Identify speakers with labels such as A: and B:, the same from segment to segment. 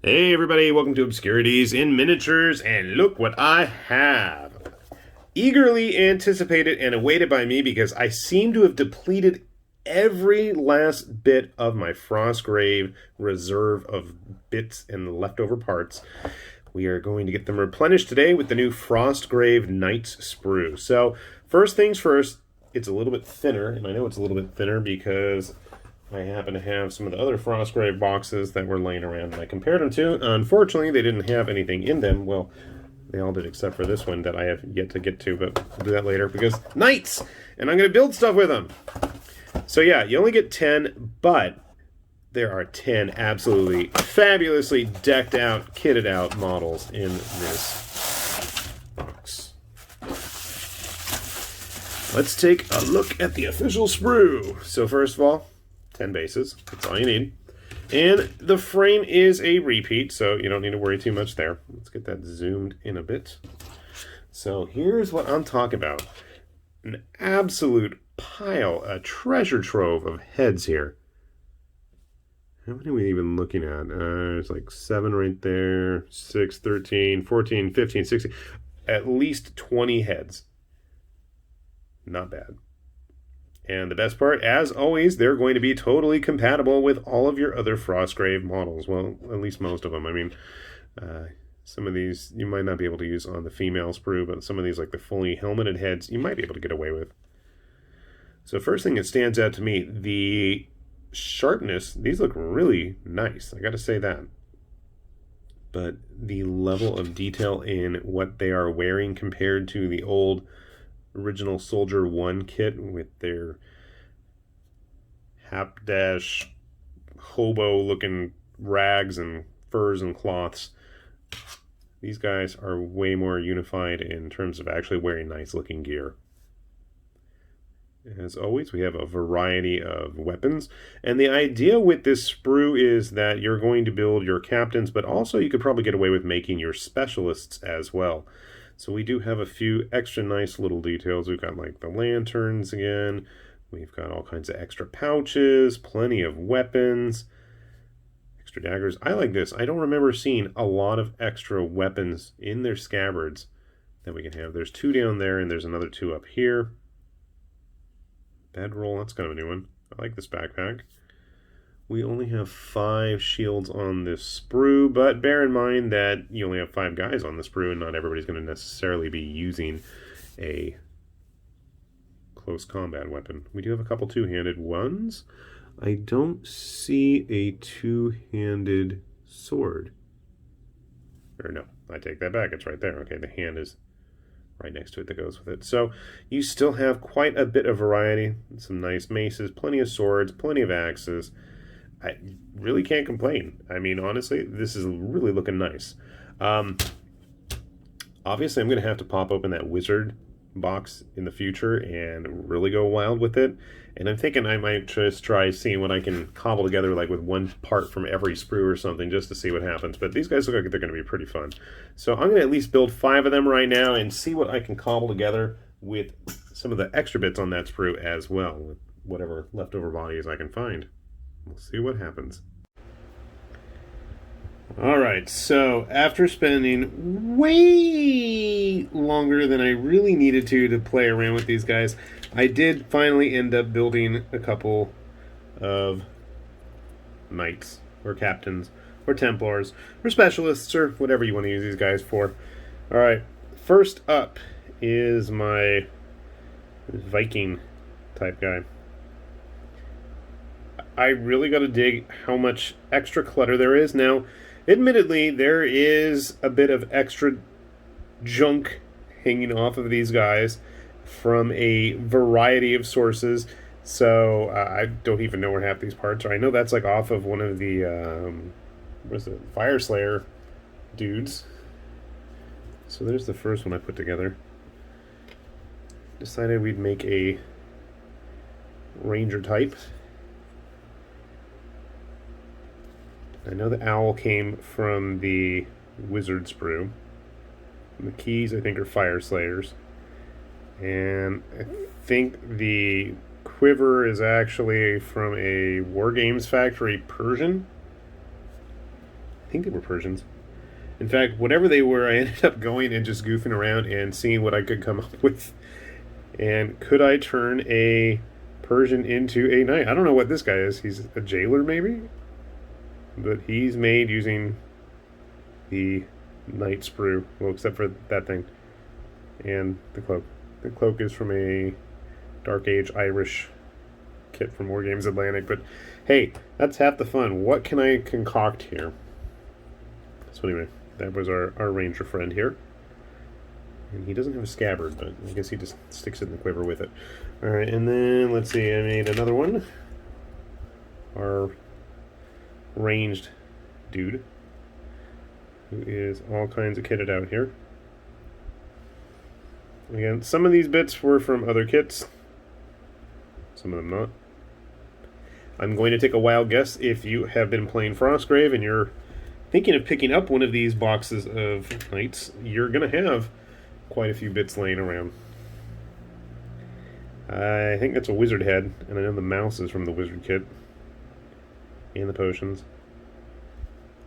A: Hey everybody, welcome to Obscurities in Miniatures, and look what I have. Eagerly anticipated and awaited by me because I seem to have depleted every last bit of my Frostgrave reserve of bits and leftover parts. We are going to get them replenished today with the new Frostgrave Knights Sprue. So, first things first, it's a little bit thinner, and I know it's a little bit thinner because I happen to have some of the other Frostgrave boxes that were laying around, and I compared them to. Unfortunately, they didn't have anything in them. Well, they all did except for this one that I have yet to get to, but we'll do that later because Knights! And I'm going to build stuff with them. So yeah, you only get 10, but there are 10 absolutely fabulously decked out, kitted out models in this box. Let's take a look at the official sprue. So first of all, 10 bases. That's all you need. And the frame is a repeat, so you don't need to worry too much there. Let's get that zoomed in a bit. So here's what I'm talking about. An absolute pile, a treasure trove of heads here. How many are we even looking at? There's like 7 right there, 6, 13, 14, 15, 16. At least 20 heads. Not bad. And the best part, as always, they're going to be totally compatible with all of your other Frostgrave models. Well, at least most of them. I mean, some of these you might not be able to use on the female sprue, but some of these, like the fully helmeted heads, you might be able to get away with. So first thing that stands out to me, the sharpness. These look really nice. I got to say that. But the level of detail in what they are wearing compared to the old original Soldier 1 kit with their hapdash hobo looking rags and furs and cloths. These guys are way more unified in terms of actually wearing nice looking gear. As always, we have a variety of weapons, and the idea with this sprue is that you're going to build your captains, but also you could probably get away with making your specialists as well. So we do have a few extra nice little details. We've got like the lanterns again. We've got all kinds of extra pouches, plenty of weapons, extra daggers. I like this. I don't remember seeing a lot of extra weapons in their scabbards that we can have. There's 2 down there, and there's another 2 up here. Bedroll, that's kind of a new one. I like this backpack. We only have 5 shields on this sprue, but bear in mind that you only have 5 guys on the sprue, and not everybody's going to necessarily be using a close combat weapon. We do have a couple 2-handed ones. I don't see a 2-handed sword. Or no, I take that back. It's right there. Okay, the hand is right next to it that goes with it. So you still have quite a bit of variety. Some nice maces, plenty of swords, plenty of axes. I really can't complain. I mean, honestly, this is really looking nice. Obviously, I'm going to have to pop open that wizard box in the future and really go wild with it. And I'm thinking I might just try seeing what I can cobble together, like with one part from every sprue or something, just to see what happens. But these guys look like they're going to be pretty fun. So I'm going to at least build 5 of them right now and see what I can cobble together with some of the extra bits on that sprue as well, with whatever leftover bodies I can find. We'll see what happens. Alright, so after spending way longer than I really needed to play around with these guys, I did finally end up building a couple of knights, or captains, or templars, or specialists, or whatever you want to use these guys for. Alright, first up is my Viking type guy. I really got to dig how much extra clutter there is. Now, admittedly, there is a bit of extra junk hanging off of these guys from a variety of sources. So I don't even know where half these parts are. I know that's like off of one of the what is it, Fire Slayer dudes. So there's the first one I put together. Decided we'd make a ranger type. I know the owl came from the wizard sprue. And the keys, I think, are fire slayers. And I think the quiver is actually from a War Games Factory Persian. think they were Persians. In fact, whatever they were, I ended up going and just goofing around and seeing what I could come up with. And could I turn a Persian into a knight? I don't know what this guy is. He's a jailer, maybe? But he's made using the knight sprue. Well, except for that thing. And the cloak. The cloak is from a Dark Age Irish kit from War Games Atlantic. But hey, that's half the fun. What can I concoct here? So anyway, that was our ranger friend here. And he doesn't have a scabbard, but I guess he just sticks it in the quiver with it. Alright, and then, let's see, I made another one. Our ranged dude, who is all kinds of kitted out here. Again, some of these bits were from other kits, some of them not. I'm going to take a wild guess. If you have been playing Frostgrave and you're thinking of picking up one of these boxes of knights, you're going to have quite a few bits laying around. I think that's a wizard head, and I know the mouse is from the wizard kit. And the potions.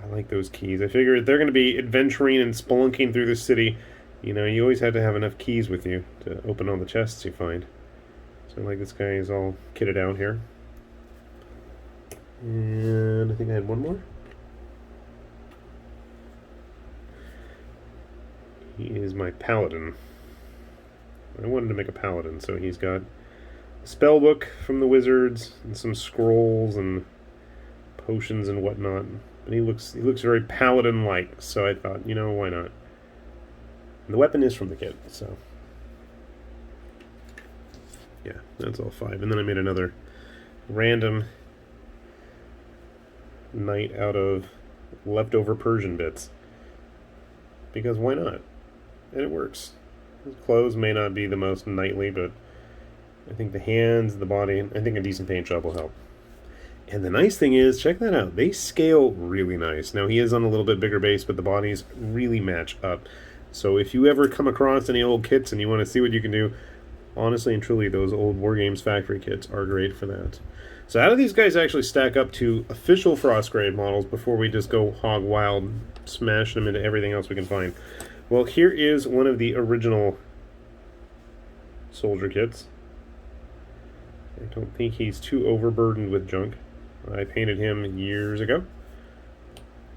A: I like those keys. I figure if they're going to be adventuring and spelunking through the city, you know, you always have to have enough keys with you to open all the chests you find. So I like this guy is all kitted out here. And I think I had one more. He is my paladin. I wanted to make a paladin, so he's got a spell book from the wizards and some scrolls and potions and whatnot. But he looks very paladin-like, so I thought, you know, why not? And the weapon is from the kit, so yeah, that's all 5. And then I made another random knight out of leftover Persian bits. Because why not? And it works. His clothes may not be the most knightly, but I think the hands, the body, I think a decent paint job will help. And the nice thing is, check that out, they scale really nice. Now he is on a little bit bigger base, but the bodies really match up. So if you ever come across any old kits and you want to see what you can do, honestly and truly, those old War Games factory kits are great for that. So how do these guys actually stack up to official Frostgrave models before we just go hog wild, smash them into everything else we can find? Well, here is one of the original soldier kits. I don't think he's too overburdened with junk. I painted him years ago.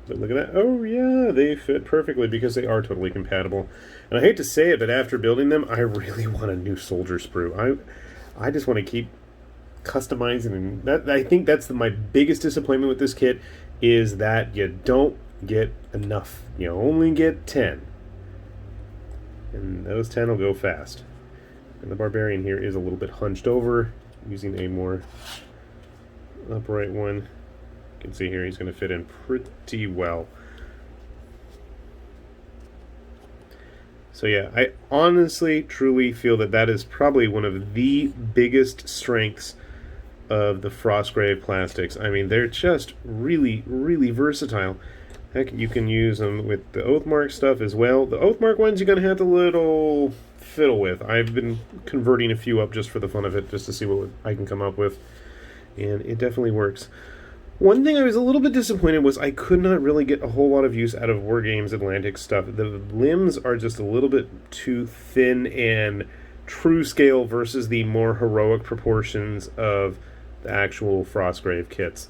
A: But look at that. Oh, yeah, they fit perfectly because they are totally compatible. And I hate to say it, but after building them, I really want a new soldier sprue. I just want to keep customizing. And that, I think that's my biggest disappointment with this kit, is that you don't get enough. You only get 10. And those 10 will go fast. And the barbarian here is a little bit hunched over, using a more upright one. You can see here he's going to fit in pretty well. So yeah, I honestly, truly feel that that is probably one of the biggest strengths of the Frostgrave plastics. I mean, they're just really, really versatile. Heck, you can use them with the Oathmark stuff as well. The Oathmark ones you're going to have to little fiddle with. I've been converting a few up just for the fun of it, just to see what I can come up with. And it definitely works. One thing I was a little bit disappointed was I could not really get a whole lot of use out of War Games Atlantic stuff. The limbs are just a little bit too thin and true scale versus the more heroic proportions of the actual Frostgrave kits.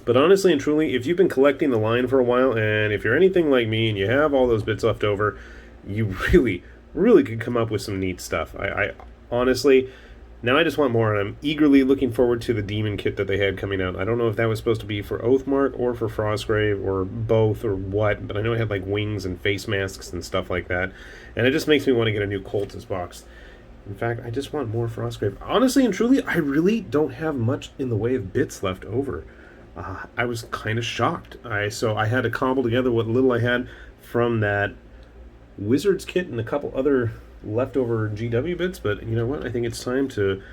A: But honestly and truly, if you've been collecting the line for a while, and if you're anything like me and you have all those bits left over, you really, really could come up with some neat stuff. I honestly... Now I just want more, and I'm eagerly looking forward to the demon kit that they had coming out. I don't know if that was supposed to be for Oathmark or for Frostgrave or both or what, but I know it had like wings and face masks and stuff like that. And it just makes me want to get a new Cultist box. In fact, I just want more Frostgrave. Honestly and truly, I really don't have much in the way of bits left over. I was kind of shocked. So I had to cobble together what little I had from that Wizards kit and a couple other leftover GW bits, but you know what? I think it's time to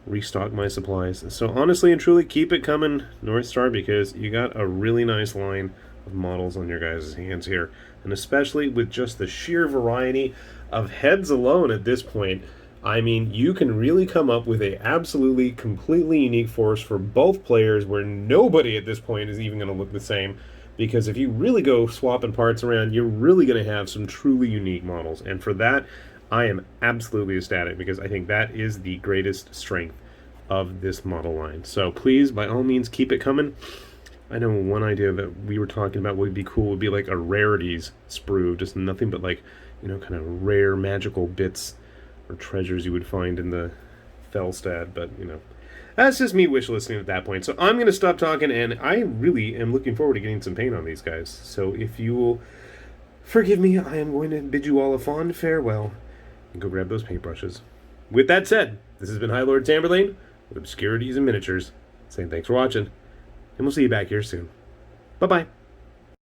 A: restock my supplies. So honestly and truly, keep it coming, Northstar, because you got a really nice line of models on your guys' hands here. And especially with just the sheer variety of heads alone at this point, I mean, you can really come up with a absolutely, completely unique force for both players where nobody at this point is even going to look the same. Because if you really go swapping parts around, you're really going to have some truly unique models. And for that, I am absolutely ecstatic because I think that is the greatest strength of this model line. So please, by all means, keep it coming. I know one idea that we were talking about would be cool would be like a rarities sprue, just nothing but like, you know, kind of rare magical bits or treasures you would find in the Felstad, but, you know, that's just me wish listing at that point. So I'm going to stop talking, and I really am looking forward to getting some paint on these guys. So if you will forgive me, I am going to bid you all a fond farewell and go grab those paintbrushes. With that said, this has been High Lord Tamberlane with Obscurities and Miniatures, saying thanks for watching, and we'll see you back here soon. Bye-bye.